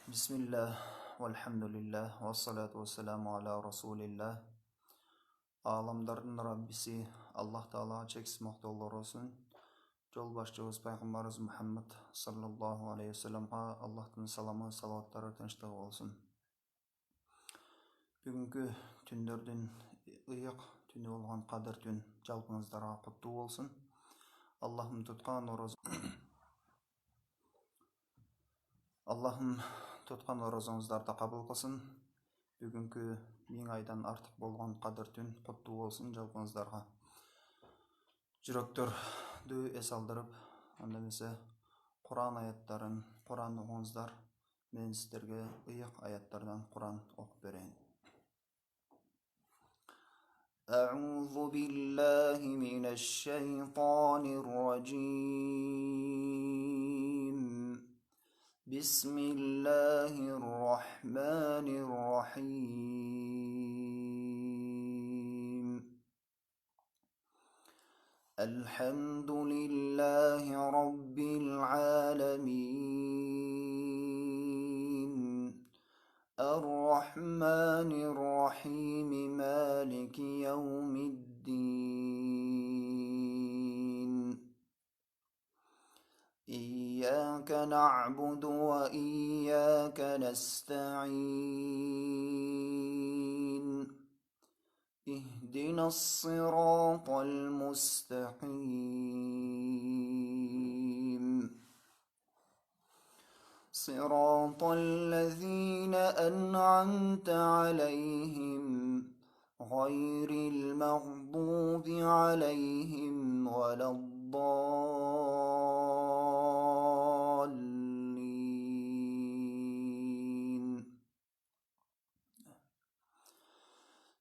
Bismillah, walhamdulillah, wassalatu wassalamu ala rasulillah. Alamdardın Rabbisi Allah Teala çeksiz muhtalar olsun. Jol başçımız Peygamberimiz Muhammed sallallahu aleyhi ve sellem'e Allah'tan salamı, salavatları, tinçliği olsun. Bugünkü tünlerden ıyık tünü olgan Kadir tün jalpыңızдарга құтты olsun. Allah'ım tutkan orazыңыздарды kabul kılsın. Bugünkü 1000 aydan artık bolgan Kadir tün құтты olsun jalpыңыздарга. Жүрөктөрдү эс алдырып, анда эмесе Kur'an ayattарын, Kur'an okuңуздар. Men sizlerge ıyık ayatlardan Kur'an okup bereyim. A'udhu billahi mineşşeytanirracim. Bismillahirrahmanirrahim. Elhamdülillahi Rabbil alemin. Errahmanirrahim. Maliki yevmiddin. İyyâke na'budu ve iyyâke nesta'in. اهدنا الصراط المستقيم صراط الذين أنعمت عليهم غير المغضوب عليهم ولا الضالين.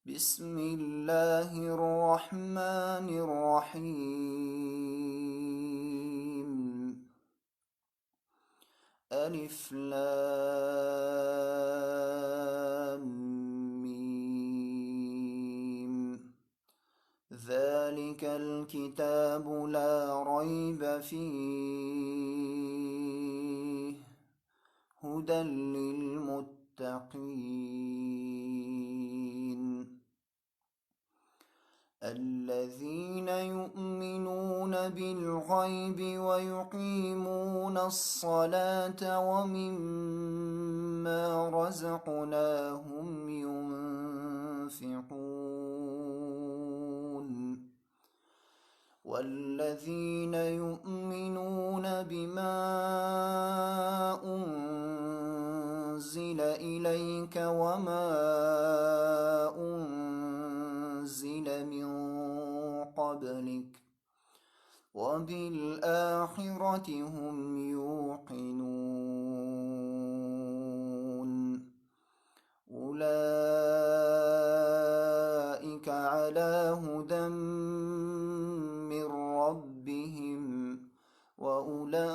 بسم الله الرحمن الرحيم. ألف لام ميم. ذلك الكتاب لا ريب فيه هدى للمتقين الذين يؤمنون بالغيب ويقيمون الصلاة ومما رزقناهم ينفقون والذين يؤمنون بما أنزل إليك وما أنزل من قبلك وبالآخرة هم يوقنون أولئك على هدى من ربهم وأولئك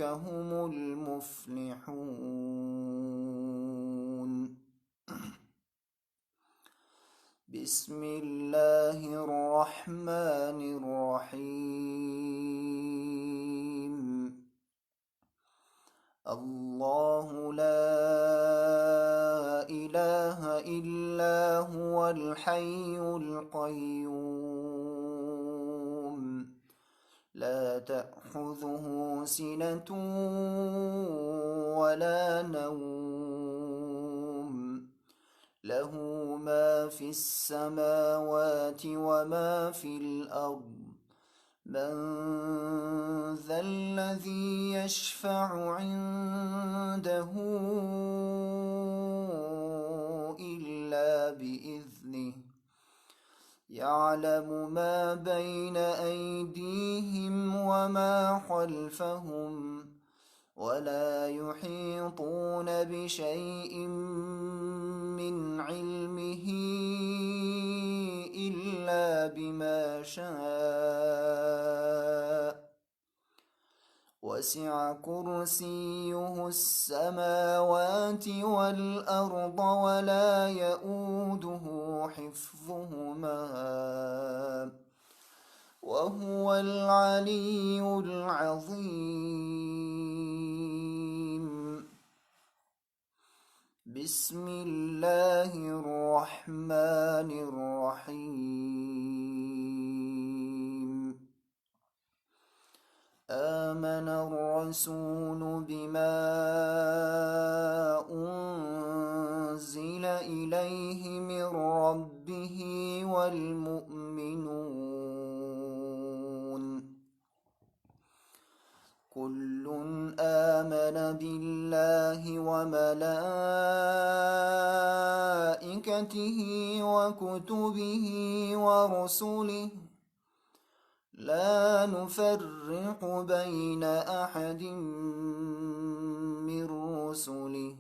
هم المفلحون. بسم الله الرحمن الرحيم. الله لا إله إلا هو الحي القيوم لا تأخذه سنة ولا نوم له ما في السماوات وما في الأرض من ذا الذي يشفع عنده إلا بإذنه يعلم ما بين أيديهم وما خلفهم ولا يحيطون بشيء من علمه إلا بما شاء وسع كرسيه السماوات والأرض ولا يؤوده حفظهما وهو العلي العظيم. بسم الله الرحمن الرحيم آمن الرسول بما أنزل إليه من ربه والمؤمنون كل آمن بالله وملائكته وكتبه ورسله لا نفرق بين أحد من رسله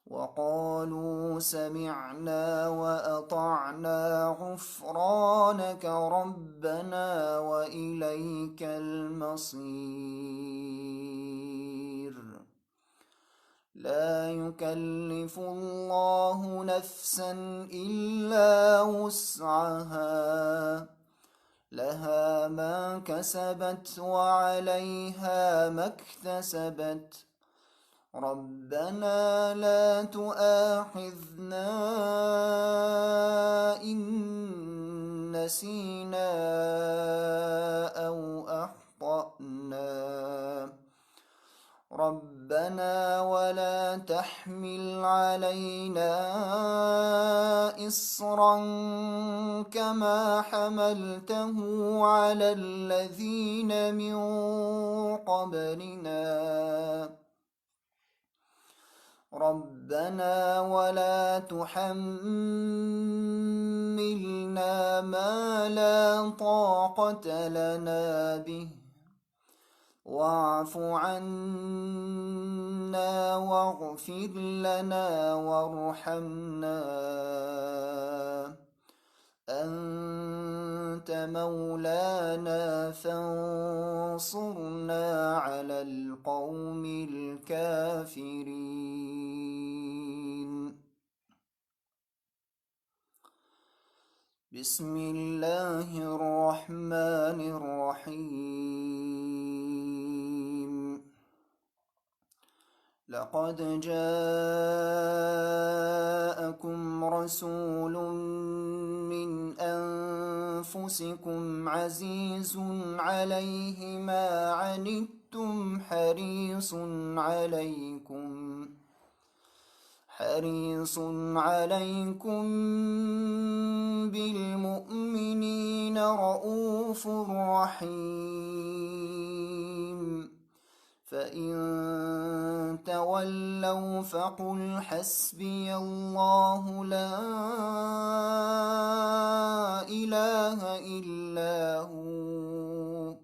وقالوا سمعنا وأطعنا غفرانك ربنا وإليك المصير لا يكلف الله نفسا إلا وسعها لها ما كسبت وعليها ما اكتسبت ربنا لا تؤاخذنا إن نسينا أو أخطأنا ربنا ولا تحمل علينا إصرا كما حملته على الذين من قبلنا ربنا ولا تحملنا ما لا طاقة لنا به واعف عنا واغفر لنا وارحمنا أنت مولانا فانصرنا على القوم الكافرين بسم الله الرحمن الرحيم لقد جاءكم رسول من أنفسكم عزيز عليه ما عنتم حريص عليكم بالمؤمنين رؤوف رحيم فإن تولوا فقل حسبي الله لا إله إلا هو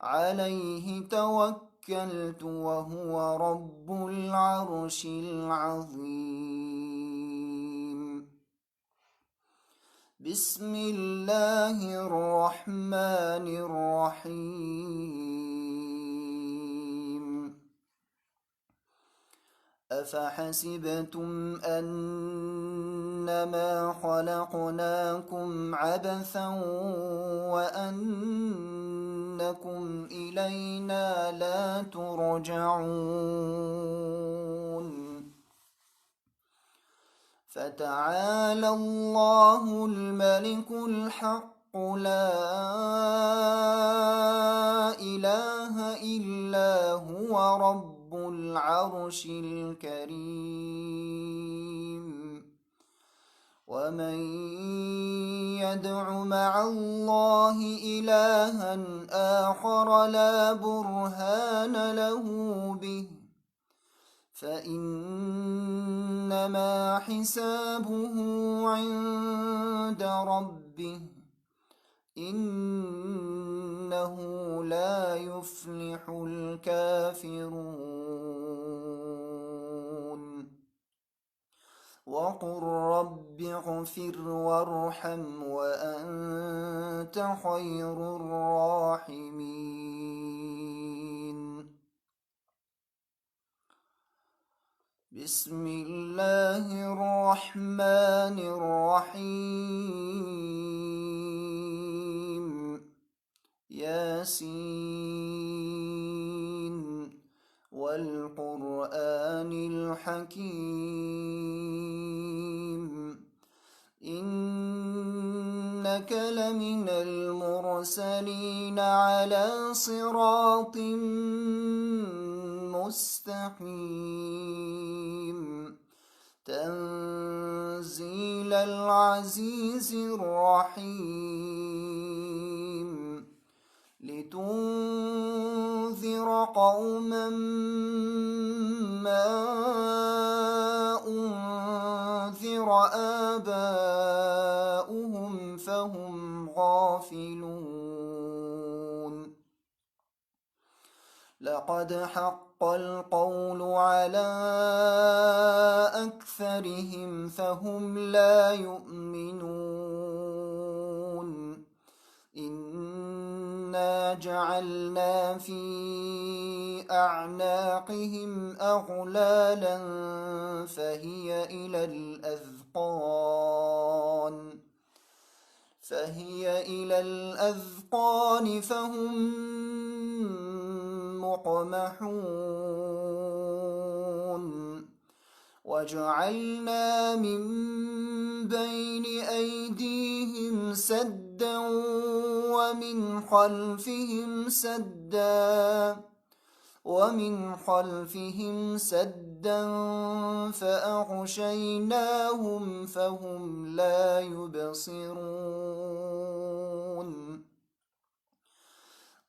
عليه توكلت وهو رب العرش العظيم بسم الله الرحمن الرحيم أفحسبتم أنما خلقناكم عبثا وأنكم إلينا لا ترجعون فتعالى الله الملك الحق لا إله إلا هو رب العرش الكريم ومن يدع مع الله إلها آخر لا برهان له به فإنما حسابه عند ربه إنه لا يفلح الكافرون وقل رب اغفر وارحم وأنت خير الراحمين بسم الله الرحمن الرحيم ياسين والقرآن الحكيم إنك لمن المرسلين على صراط مستقيم تنزيل العزيز الرحيم لتنذر قوما ما أنذر آباؤهم فهم غافلون لقد حق القول على أكثرهم فهم لا يؤمنون إنا جعلنا في أعناقهم أغلالا فهي إلى الأذقان فهم مقمحون وجعلنا من بين أيديهم سدا ومن خلفهم سدا فأغشيناهم فهم لا يبصرون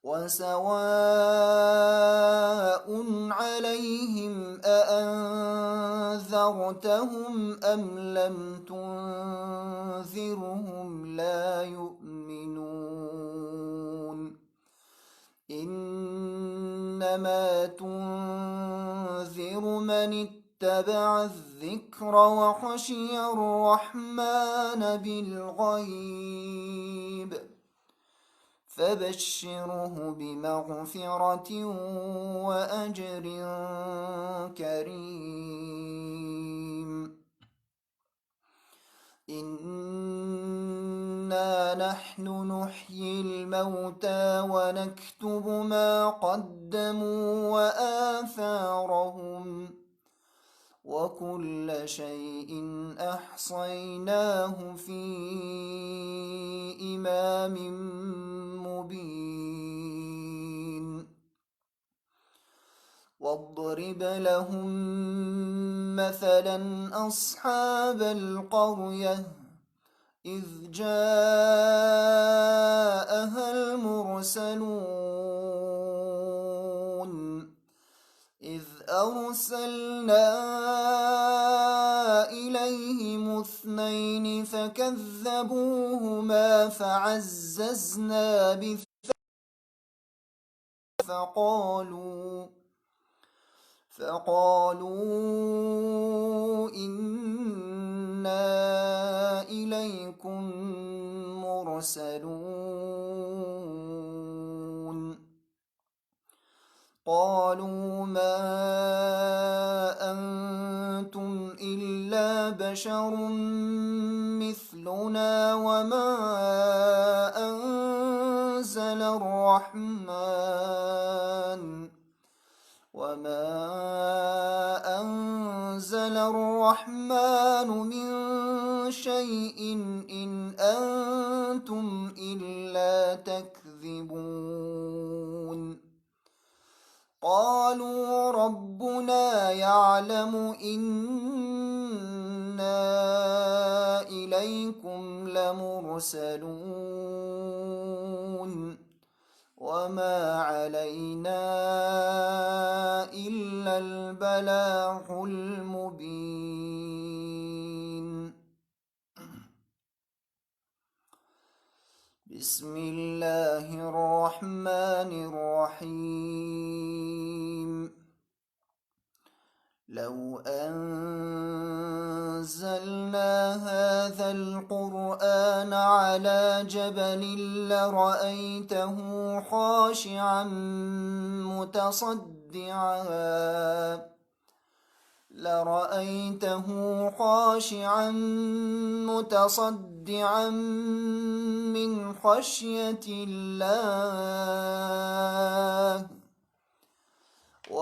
وسواء عليهم أأنذرتهم أم لم تنذرهم لا يؤمنون إنما تنذر من اتبع الذكر وخشي الرحمن بالغيب فبشره بمغفرة وأجر كريم إنا نحن نحيي الموتى ونكتب ما قدموا وآثارهم وكل شيء أحصيناه في إمام مبين واضرب لهم مثلا أصحاب القرية إذ جاءها المرسلون إذ أرسلنا إليهم اثنين فكذبوهما فعززنا فقالوا إنا إليكم مرسلون قالوا ما أنتم إلا بشر مثلنا وما أنزل الرحمن من شيء إن أنتم إلا تكذبون قالوا ربنا يعلم إنا إليكم لمرسلون وما علينا إلا البلاغ المبين بسم الله الرحمن الرحيم لو أنزلنا هذا القرآن على جبل لرأيته خاشعا متصدعا من خشية الله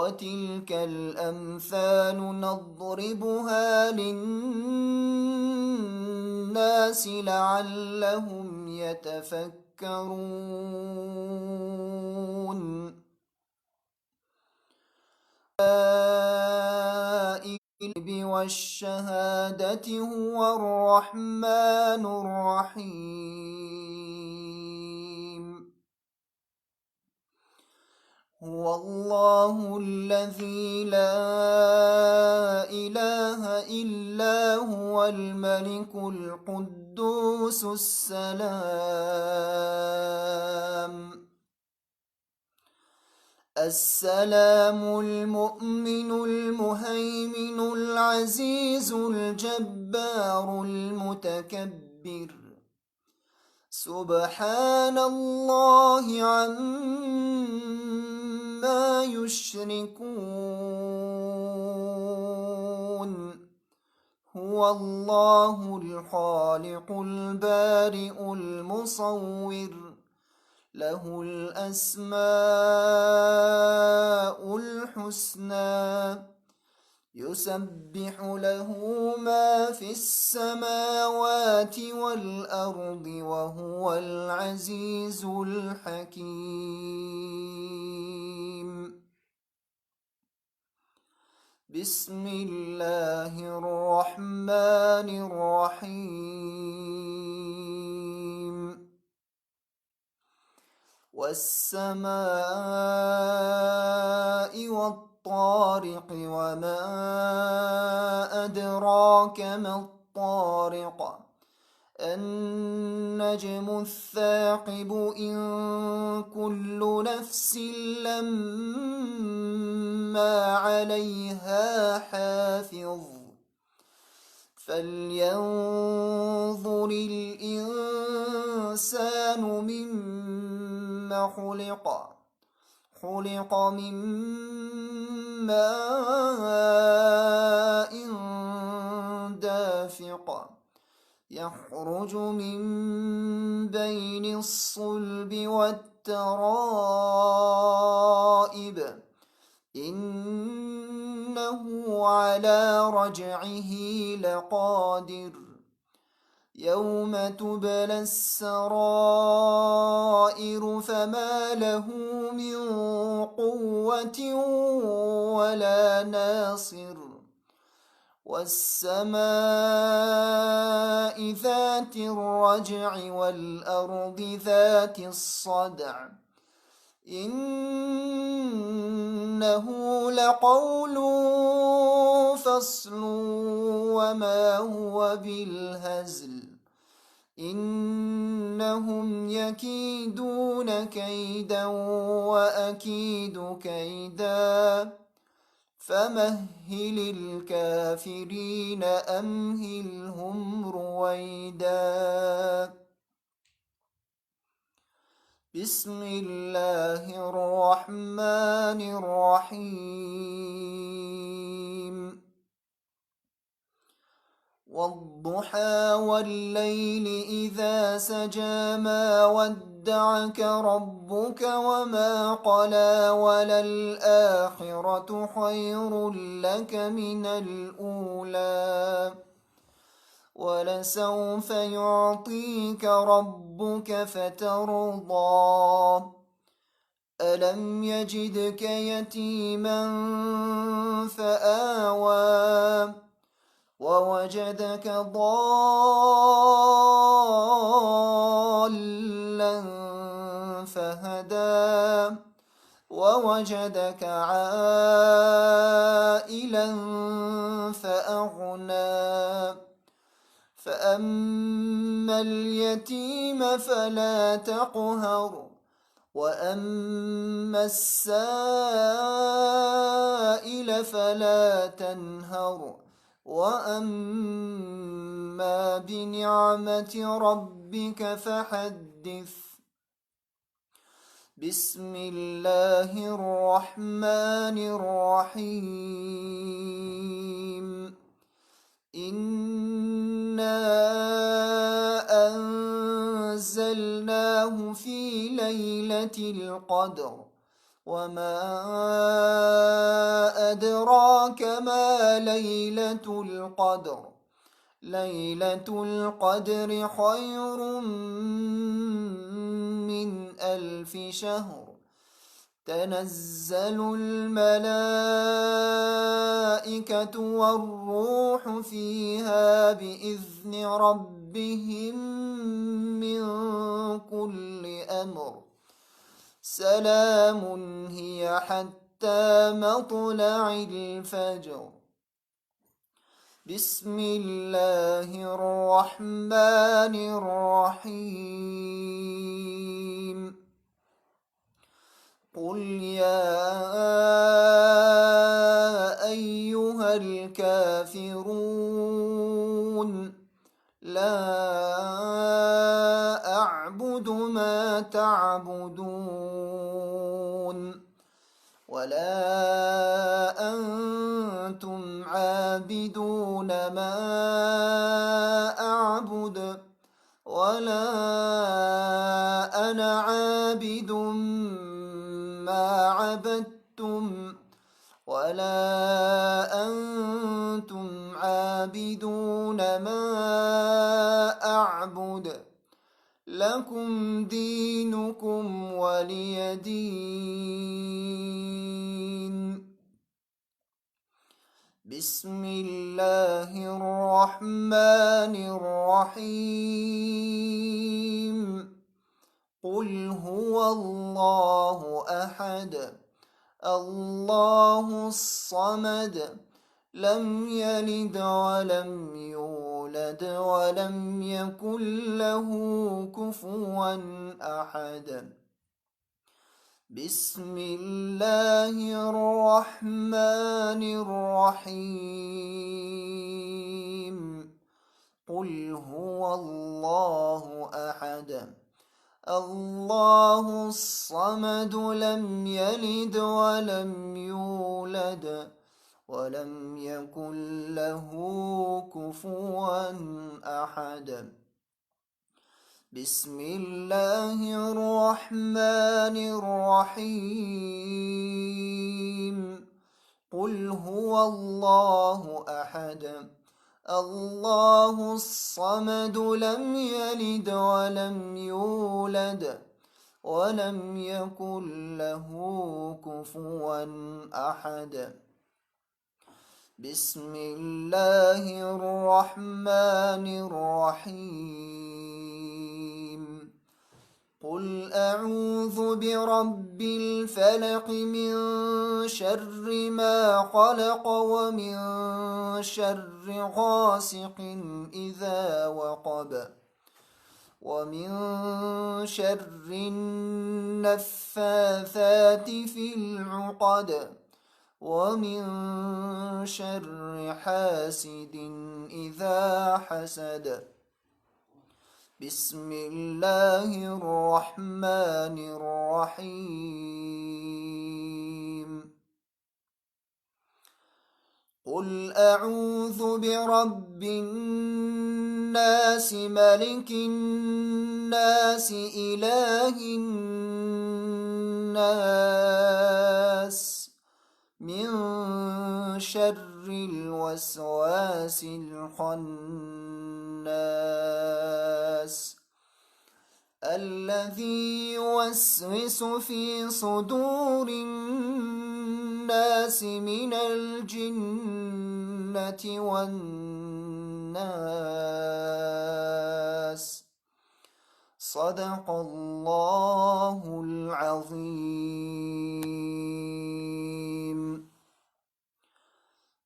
وتلك الأمثال نضربها للناس لعلهم يتفكرون. والشهادة هو الرحمن الرحيم. هو الله الذي لا إله إلا هو الملك القدوس السلام المؤمن المهيمن العزيز الجبار المتكبر. سبحان الله عما يشركون. هو الله الخالق البارئ المصور، له الأسماء الحسنى، يسبح له ما في السماوات والأرض وهو العزيز الحكيم. بسم الله الرحمن الرحيم. والسماء والطارق وما أدراك ما الطارق. النجم الثاقب إن كل نفس لما عليها حافظ. فلينظر الإنسان مما خلق. خلق من ماء دافق، يخرج من بين الصلب والترائب، إنه على رجعه لقادر. يوم تبلى السرائر فما له من قوة ولا ناصر. والسماء ذات الرجع والأرض ذات الصدع، إنه لقول فصل وما هو بالهزل. إنهم يكيدون كيدا وأكيد كيدا، فمهل الكافرين أمهلهم رويدا. بسم الله الرحمن الرحيم. والضحى والليل إذا سجى ما ودعك ربك وما قلى وللآخرة خير لك من الأولى ولسوف يعطيك ربك فترضى. ألم يجدك يتيما فآوى ووجدك ضالا فهدى ووجدك عائلا فأغنى. فأما اليتيم فلا تقهر وأما السائل فلا تنهر وأما بنعمة ربك فحدث. بسم الله الرحمن الرحيم. إنا أنزلناه في ليلة القدر وما أدراك ما ليلة القدر ليلة القدر خير من 1000 شهر تنزل الملائكة والروح فيها بإذن ربهم من كل أمر سلام هي حتى مطلع الفجر. بسم الله الرحمن الرحيم. قل يا أيها الكافرون لا أعبد ما تعبدون ولا أنتم عابدون ما أعبد ولا أنا عابد ما عبدتم ولا أنتم عابدون ما أعبد لكم دينكم ولي دين. بسم الله الرحمن الرحيم. قل هو الله أحد الله الصمد لم يلد ولم يولد ولم يكن له كفوا أحد. بسم الله الرحمن الرحيم. قل هو الله أحد الله الصمد لم يلد ولم يولد ولم يكن له كفوا أحد. بسم الله الرحمن الرحيم. قل هو الله أحد الله الصمد لم يلد ولم يولد ولم يكن له كفوا أحد. بسم الله الرحمن الرحيم. قل أعوذ برب الفلق من شر ما خلق ومن شر غاسق إذا وقب ومن شر النفاثات في العقد ومن شر حاسد إذا حسد. بسم الله الرحمن الرحيم. قل أعوذ برب الناس ملك الناس إله الناس من شر الوسواس الخناس الذي يوسوس في صدور الناس من الجنة والناس. صدق الله العظيم.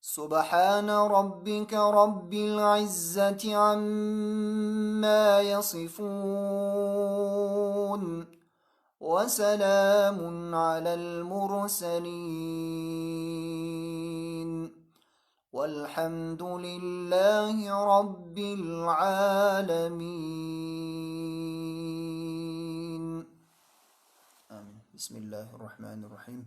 سبحان ربك رب العزة عما يصفون وسلام على المرسلين والحمد لله رب العالمين. آمين. بسم الله الرحمن الرحيم.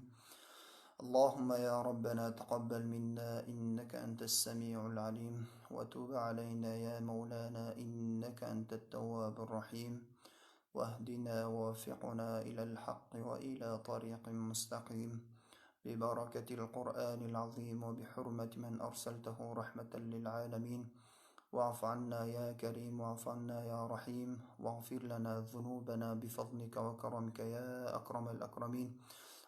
اللهم يا ربنا تقبل منا إنك أنت السميع العليم وتب علينا يا مولانا إنك أنت التواب الرحيم. واهدنا ووفقنا إلى الحق وإلى طريق مستقيم ببركة القرآن العظيم وبحرمة من أرسلته رحمة للعالمين. واعف عنا يا كريم، واعف عنا يا رحيم، واغفر لنا ذنوبنا بفضلك وكرمك يا أكرم الأكرمين.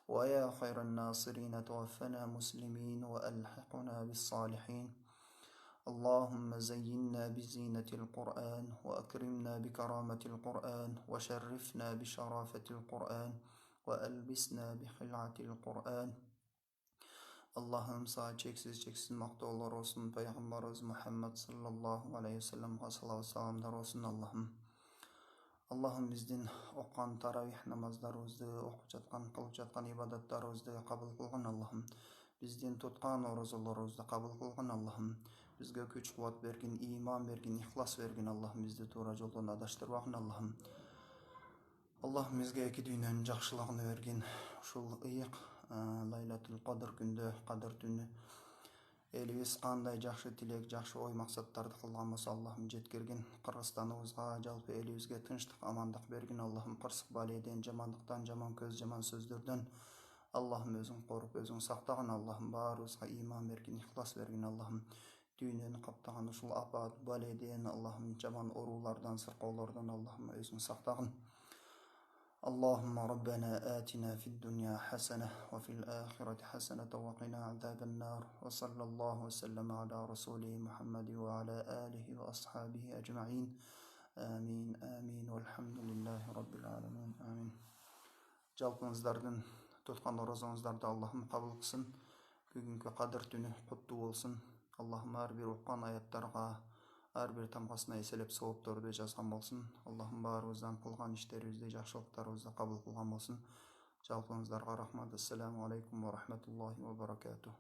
ويا خير الناصرين توفنا مسلمين وألحقنا بالصالحين. اللهم زينا بزينة القرآن، وأكرمنا بكرامة القرآن، وشرفنا بشرافة القرآن، وألبسنا بخلعة القرآن. Allah'ım sana çeksiz maqtovlar olsun. Peygamberimiz Muhammed sallallahu aleyhi ve sellem'e salavat salamlar olsun. Allah'ım bizden okuyan taravih namazlarımızды, okup жатқан, kılıp жатқан ibadatlarımızды kabul kılgın Allah'ım. Bizden tutkan oruzalarımızды kabul kılgın Allah'ım. Bizge güç kuvvet bergin, iman bergin, ihlas bergin Allah'ım. Bizde to'g'ri yo'ldan adashtirmagin Allah'ım. Allah'ım bizge iki dünyanın жақсылығын bergin. Ушул ыйык Laylatul Qadr күндө, Qadr түнү элибиз кандай жакшы тилек, жакшы ой максаттарды кылган болсо Аллахым жеткиргин. Кыргызстаныбызга, жалпы элибизге тынчтык, амандык бергин Аллахым. Кырсык баледен, жамандыктан, жаман көз, жаман сөздөрдөн Аллахым өзүң коруп, өзүң сактагын Аллахым. Баарыбызга иман бергин, ихлас бергин Аллахым. Дүйнөнү каптаган ушул апат, баледен Аллахым, жаман оорулардан, сыркоолордон Аллахым өзүң сактагын. اللهم ربنا آتنا في الدنيا حسنة وفي الآخرة حسنة وقنا عذاب النار. وصلى الله وسلم على رسوله محمد وعلى آله وأصحابه أجمعين. آمين آمين والحمد لله رب العالمين. آمين. Жалпыңыздардын туткан оразаңыздарды Аллахым кабыл кылсын. Бүгүнкү Кадыр түнү куттуу болсун. Аллахым ар бир уккан аяттарга, ар бир тамгасына эселеп соопторду жазган болсун. Аллахым баарыбыздан кылган иштерибизди, жакшылыктарыбызды кабыл кылган болсун. Жалпыңыздарга рахмат. Ассаламу алейкум ва рахматуллахи ва баракатух.